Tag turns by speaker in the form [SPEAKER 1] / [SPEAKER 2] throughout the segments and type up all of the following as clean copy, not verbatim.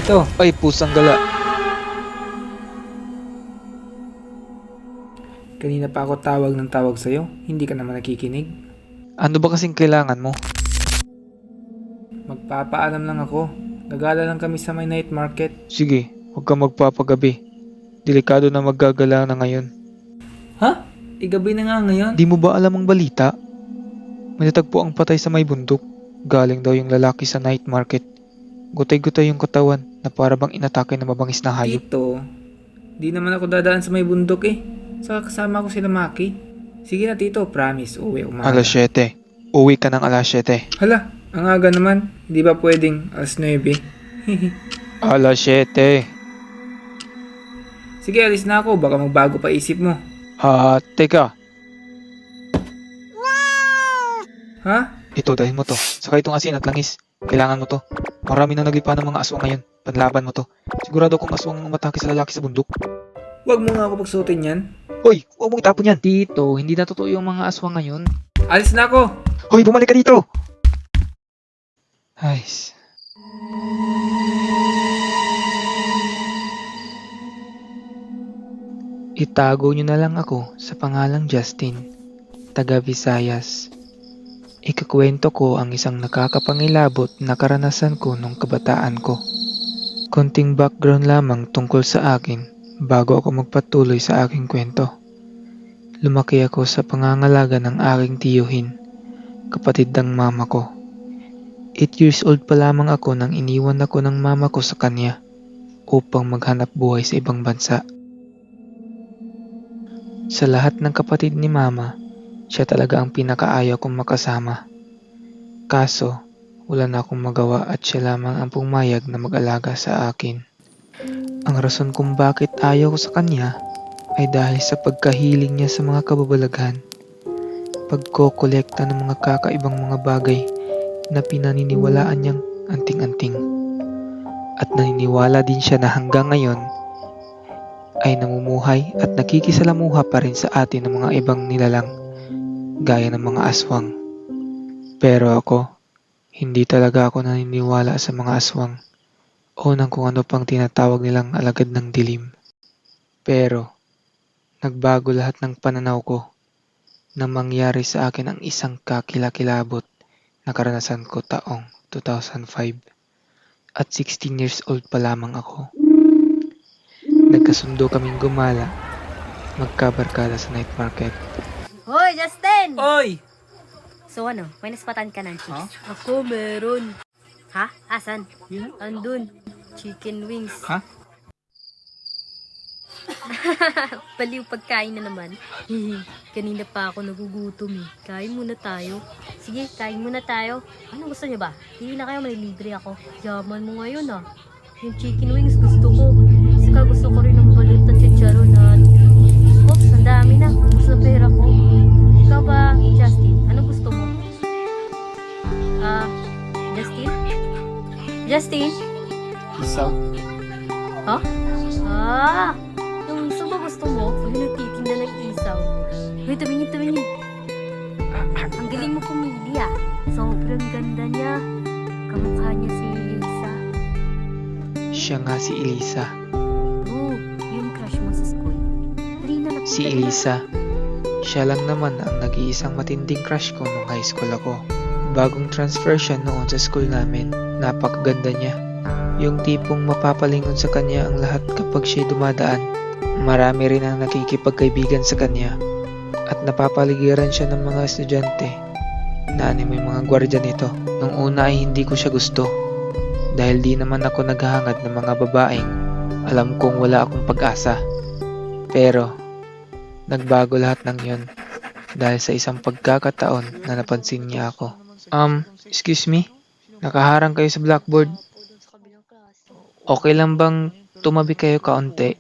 [SPEAKER 1] dito.
[SPEAKER 2] Ay, pusang gala.
[SPEAKER 1] Kanina pa ako tawag ng tawag sa'yo. Hindi ka naman nakikinig.
[SPEAKER 2] Ano ba kasing kailangan mo?
[SPEAKER 1] Magpapaalam lang ako. Gagala lang kami sa may night market.
[SPEAKER 2] Sige, huwag kang magpapagabi. Delikado na maggagala na ngayon.
[SPEAKER 1] Ha? Igabi na nga ngayon?
[SPEAKER 2] Di mo ba alam ang balita? May natagpo ang patay sa may bundok. Galing daw yung lalaki sa night market. Gutay-gutay yung katawan na para bang inatake ng mabangis na hayop.
[SPEAKER 1] Tito, di naman ako dadaan sa may bundok eh. Saka kasama ko sila Maki. Sige na tito, promise, uwi umaga.
[SPEAKER 2] Alas 7. Uwi ka ng alas 7.
[SPEAKER 1] Hala, ang aga naman. Di ba pwedeng alas 9?
[SPEAKER 2] Alas 7.
[SPEAKER 1] Sige, alis na ako. Baka magbago pa isip mo.
[SPEAKER 2] Teka.
[SPEAKER 1] Ha?
[SPEAKER 2] Ito, dahil mo to. Saka itong asin at langis. Kailangan mo to. Marami nang naglipa ng mga aswang ngayon. Panlaban mo to. Sigurado kung aswang ang matake sa lalaki sa bundok.
[SPEAKER 1] Huwag mo nga ako pagsuotin yan.
[SPEAKER 2] Hoy, huwag mong itapon yan. Tito, hindi na totoo yung mga aswang ngayon.
[SPEAKER 1] Alis na ako.
[SPEAKER 2] Hoy, bumalik ka dito! Ayos. Itago nyo na lang ako sa pangalang Justin, taga Visayas. Ikakwento ko ang isang nakakapangilabot na karanasan ko nung kabataan ko. Konting background lamang tungkol sa akin bago ako magpatuloy sa aking kwento. Lumaki ako sa pangangalaga ng aking tiyuhin, kapatid ng mama ko. 8 years old pa lamang ako nang iniwan ako ng mama ko sa kanya upang maghanap buhay sa ibang bansa. Sa lahat ng kapatid ni mama, siya talaga ang pinakaayaw kong makasama. Kaso, wala na akong magawa at siya lamang ang pumayag na mag-alaga sa akin. Ang rason kung bakit ayaw ko sa kanya ay dahil sa pagkahiling niya sa mga kababalaghan, pagkokolekta ng mga kakaibang mga bagay na pinaniniwalaan niyang anting-anting. At naniniwala din siya na hanggang ngayon ay namumuhay at nakikisalamuha pa rin sa atin ng mga ibang nilalang gaya ng mga aswang. Pero ako, hindi talaga ako naniniwala sa mga aswang o ng kung ano pang tinatawag nilang alagad ng dilim. Pero, nagbago lahat ng pananaw ko nang mangyari sa akin ang isang kakilakilabot na karanasan ko taong 2005 at 16 years old pa lamang ako. Nagkasundo kaming gumala, magkabarkada sa night market.
[SPEAKER 3] Hoy, Justin!
[SPEAKER 1] Oy!
[SPEAKER 3] So ano, may naspatan ka ng cheese? Ako meron. Ha? Asan? Andun. Chicken wings.
[SPEAKER 1] Ha?
[SPEAKER 3] Baliw pagkain na naman. Kanina pa ako nagugutom eh. Kain muna tayo. Sige, kain muna tayo. Ano gusto niyo ba? Hindi na kayo, malilibre ako. Yaman mo ngayon ah. Yung chicken wings gusto ko. Saka gusto ko rin ng balut at chicharon at... Oops, ang dami na. Gusto na pera ko. Ikaw ba, Justin? Ano gusto mo? Justin? Justin?
[SPEAKER 1] Isaw?
[SPEAKER 3] Ha? Yung isa ba gusto mo? Yung nagtitinda ng isaw. Uy, tumingin. Ang galing mo pumili ah. Sobrang ganda niya. Kamukha niya si Elisa.
[SPEAKER 2] Siya nga si Elisa.
[SPEAKER 3] Oo, yung crush mo sa school. Halina na.
[SPEAKER 2] Si Elisa. Siya lang naman ang nag-iisang matinding crush ko nung high school ako. Bagong transfer siya noon sa school namin. Napakaganda niya. Yung tipong mapapalingon sa kanya ang lahat kapag siya'y dumadaan. Marami rin ang nakikipagkaibigan sa kanya. At napapaligiran siya ng mga estudyante na may mga gwardiya nito. Nung una ay hindi ko siya gusto. Dahil di naman ako naghahangad ng mga babaeng alam kong wala akong pag-asa. Pero, nagbago lahat ng yun dahil sa isang pagkakataon na napansin niya ako. Excuse me? Nakaharang kayo sa blackboard. Okay lang bang tumabi kayo kaunti?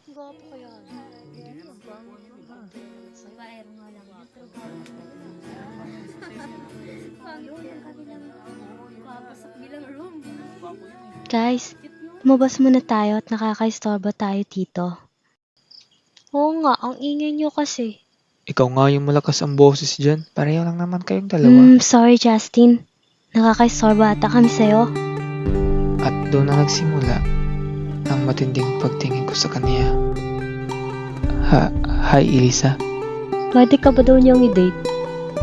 [SPEAKER 4] Guys, lumabas muna tayo at nakakaistorbo tayo dito. Oo nga, ang ingay nyo kasi.
[SPEAKER 2] Ikaw nga yung malakas ang boses dyan. Pareho lang naman kayong dalawa.
[SPEAKER 4] Sorry Justin. Nakakaistorbo ata kami sa'yo.
[SPEAKER 2] At doon na nagsimula ang matinding pagtingin ko sa kanya. Hi Elisa.
[SPEAKER 4] Pwede ka ba daw niyang i-date?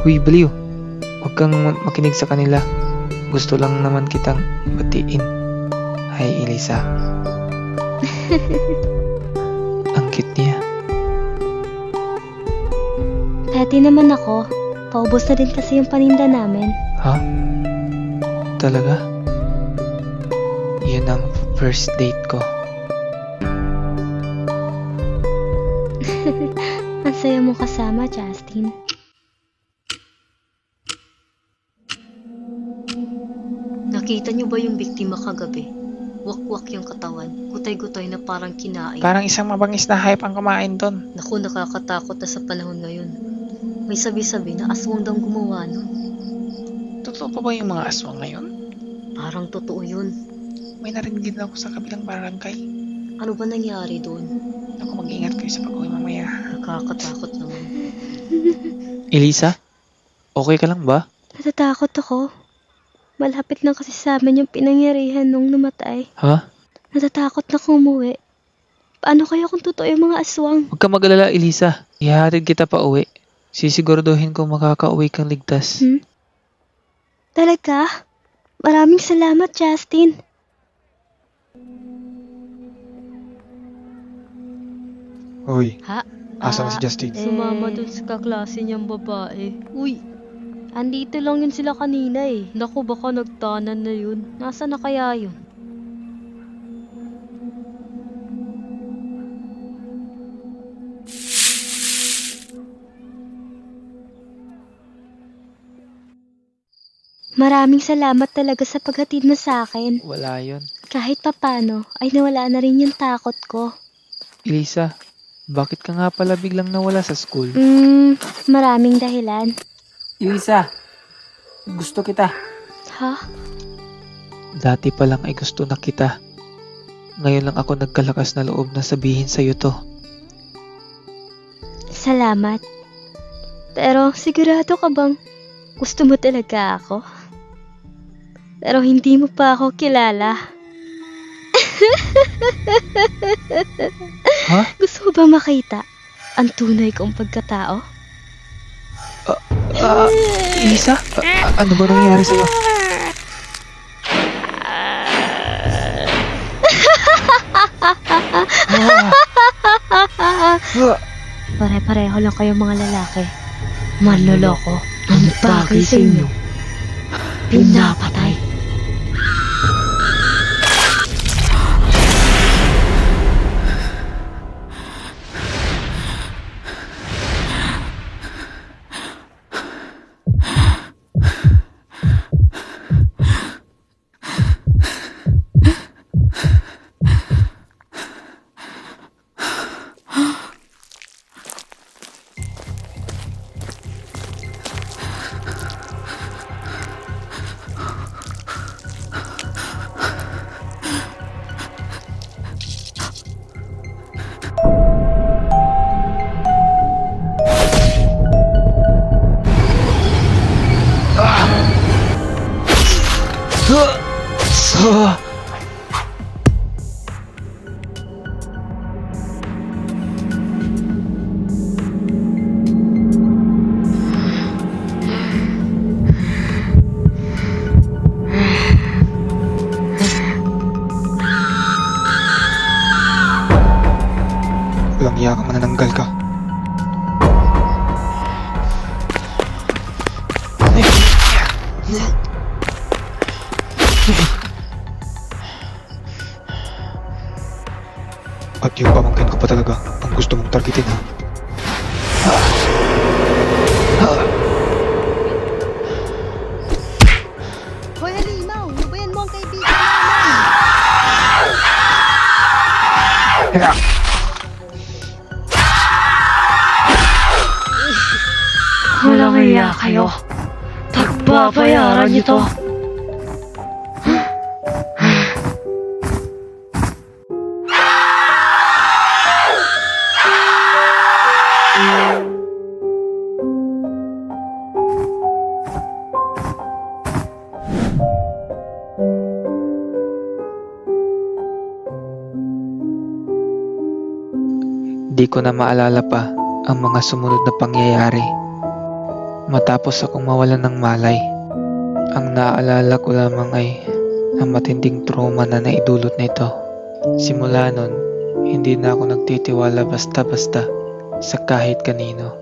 [SPEAKER 2] Huy, baliw. Huwag kang makinig sa kanila. Gusto lang naman kitang batiin. Hi Elisa. Ang cute niya.
[SPEAKER 4] Pwede naman ako. Paubos na din kasi yung paninda namin.
[SPEAKER 2] Ha? Talaga? Yun ang first date ko.
[SPEAKER 4] Ang saya mo kasama, Justin.
[SPEAKER 3] Nakita niyo ba yung biktima kagabi? Wakwak yung katawan, gutay-gutay na parang kinain.
[SPEAKER 1] Parang isang mabangis na hayop ang kumain doon.
[SPEAKER 3] Naku, nakakatakot na sa panahon ngayon. May sabi-sabi na aswang daw gumawa nun.
[SPEAKER 1] Totoo pa ba yung mga aswang ngayon?
[SPEAKER 3] Parang totoo yun.
[SPEAKER 1] May narinig din ako sa kabilang barangay.
[SPEAKER 3] Ano ba nangyari doon?
[SPEAKER 1] Ako, mag-ingat kayo sa pag-uwi mamaya.
[SPEAKER 3] Nakakatakot naman.
[SPEAKER 2] Elisa? Okay ka lang ba?
[SPEAKER 4] Natatakot ako. Malapit lang kasi sa amin yung pinangyarihan nung namatay.
[SPEAKER 2] Ha?
[SPEAKER 4] Natatakot na kung umuwi. Paano kaya kung totoo yung mga aswang?
[SPEAKER 2] Huwag ka mag-alala, Elisa. Ihahatid kita pa uwi. Sisiguraduhin kong makakauwi kang ligtas.
[SPEAKER 4] Talaga? Maraming salamat, Justin.
[SPEAKER 2] Hoy,
[SPEAKER 3] Ha?
[SPEAKER 2] asan si Justin?
[SPEAKER 3] Sumama dun sa kaklase niyang babae. Uy, andito lang yun sila kanina eh. Naku, baka nagtanan na yun. Nasa na kaya yun?
[SPEAKER 4] Maraming salamat talaga sa paghatid mo sa akin.
[SPEAKER 2] Wala yon.
[SPEAKER 4] Kahit papano, ay nawala na rin yung takot ko.
[SPEAKER 2] Elisa, bakit ka nga pala biglang nawala sa school?
[SPEAKER 4] Maraming dahilan.
[SPEAKER 1] Elisa, gusto kita.
[SPEAKER 4] Ha?
[SPEAKER 2] Dati pa lang ay gusto na kita. Ngayon lang ako nagkalakas na loob na sabihin sa'yo to.
[SPEAKER 4] Salamat. Pero sigurado ka bang gusto mo talaga ako? Pero hindi mo pa ako kilala.
[SPEAKER 2] Ha?
[SPEAKER 4] Gusto mo ba makita ang tunay kong pagkatao?
[SPEAKER 2] Elisa? Ano ba nangyari sa'yo?
[SPEAKER 4] Pare-pareho lang kayong mga lalaki. Manloloko. Ang bagay sa inyo. Pinapatay.
[SPEAKER 2] Walang iya ka, manananggal ka. At yung pamangkin ko pa talaga ang gusto mong targetin, ha?
[SPEAKER 3] Hoy, Halimaw! Lubayan mo ang kaibigan namin!
[SPEAKER 4] Walang iya kayo. Pagbabayaran niyo to.
[SPEAKER 2] Di ko na maalala pa ang mga sumunod na pangyayari. Matapos akong mawalan ng malay, ang naaalala ko lamang ay ang matinding trauma na naidulot nito. Simula nun, hindi na ako nagtitiwala basta-basta sa kahit kanino.